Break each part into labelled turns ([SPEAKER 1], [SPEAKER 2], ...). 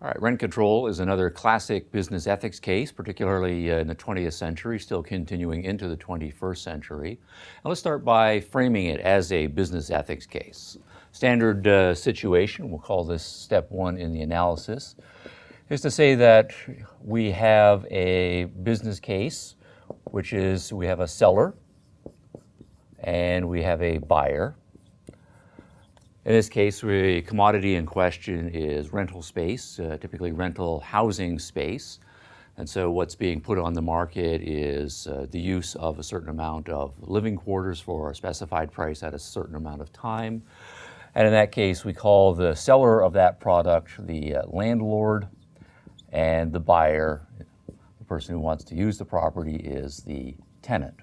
[SPEAKER 1] All right, rent control is another classic business ethics case, particularly in the 20th century, still continuing into the 21st century. And let's start by framing it as a business ethics case. Standard situation, we'll call this step one in the analysis, is to say that we have a business case, which is we have a seller and we have a buyer. In this case, the commodity in question is rental space, typically rental housing space. And so what's being put on the market is the use of a certain amount of living quarters for a specified price at a certain amount of time. And in that case, we call the seller of that product the landlord, and the buyer, the person who wants to use the property, is the tenant.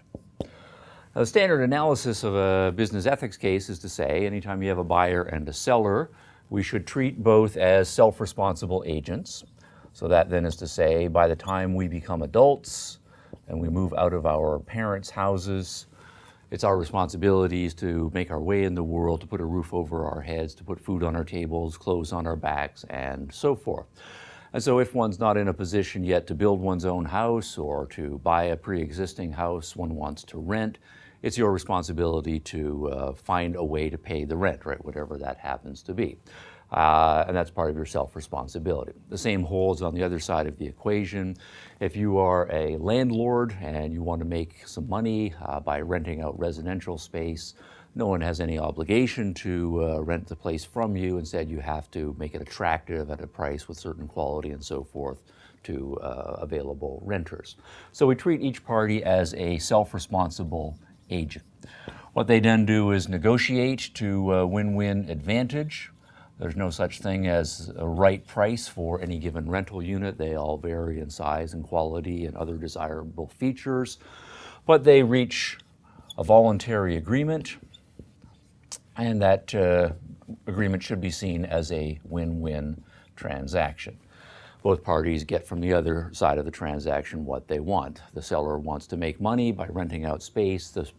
[SPEAKER 1] Now, the standard analysis of a business ethics case is to say anytime you have a buyer and a seller, we should treat both as self-responsible agents. So that then is to say by the time we become adults and we move out of our parents' houses, it's our responsibilities to make our way in the world, to put a roof over our heads, to put food on our tables, clothes on our backs, and so forth. And so if one's not in a position yet to build one's own house or to buy a pre-existing house one wants to rent, it's your responsibility to find a way to pay the rent, right, whatever that happens to be. And that's part of your self-responsibility. The same holds on the other side of the equation. If you are a landlord and you want to make some money by renting out residential space, no one has any obligation to rent the place from you. Instead, you have to make it attractive at a price with certain quality and so forth to available renters. So we treat each party as a self-responsible agent. What they then do is negotiate to win-win advantage. There's no such thing as a right price for any given rental unit. They all vary in size and quality and other desirable features. But they reach a voluntary agreement, and that agreement should be seen as a win-win transaction. Both parties get from the other side of the transaction what they want. The seller wants to make money by renting out space. The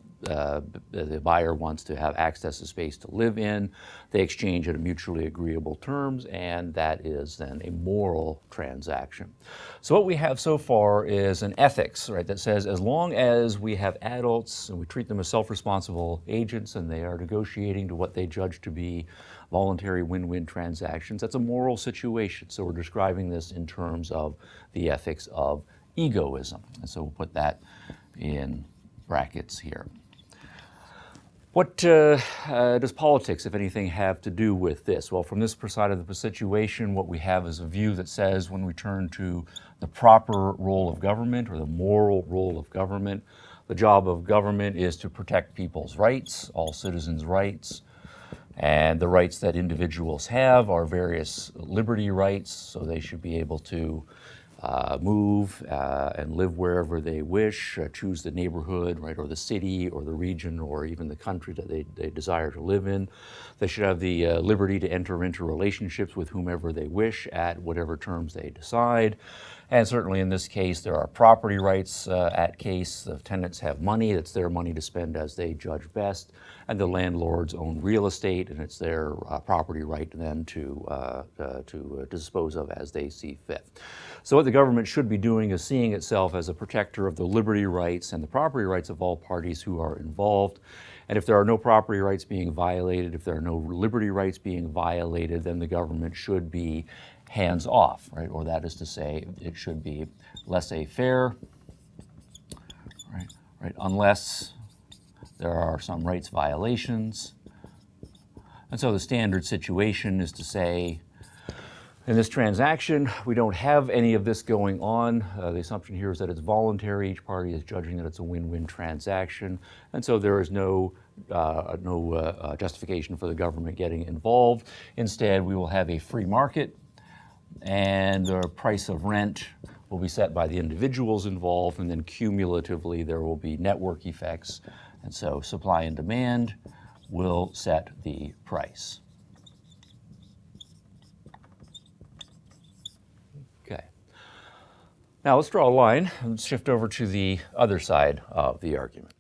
[SPEAKER 1] buyer wants to have access to space to live in. They exchange at mutually agreeable terms, and that is then a moral transaction. So what we have so far is an ethics, right, that says as long as we have adults and we treat them as self-responsible agents and they are negotiating to what they judge to be voluntary win-win transactions, that's a moral situation. So we're describing this in terms of the ethics of egoism. And so we'll put that in brackets here. What does politics, if anything, have to do with this? Well, from this side of the situation, what we have is a view that says when we turn to the proper role of government or the moral role of government, the job of government is to protect people's rights, all citizens' rights. And the rights that individuals have are various liberty rights, so they should be able to move and live wherever they wish, choose the neighborhood, right, or the city or the region or even the country that they desire to live in. They should have the liberty to enter into relationships with whomever they wish at whatever terms they decide. And certainly in this case, there are property rights at case. The tenants have money. It's their money to spend as they judge best. And the landlords own real estate, and it's their property right then to dispose of as they see fit. So what the government should be doing is seeing itself as a protector of the liberty rights and the property rights of all parties who are involved. And if there are no property rights being violated, if there are no liberty rights being violated, then the government should be hands off, right? Or that is to say, it should be laissez-faire, right? Unless there are some rights violations. And so the standard situation is to say, in this transaction, we don't have any of this going on. The assumption here is that it's voluntary. Each party is judging that it's a win-win transaction. And so there is no justification for the government getting involved. Instead, we will have a free market, and the price of rent will be set by the individuals involved, and then cumulatively there will be network effects. And so supply and demand will set the price. Okay. Now let's draw a line and shift over to the other side of the argument.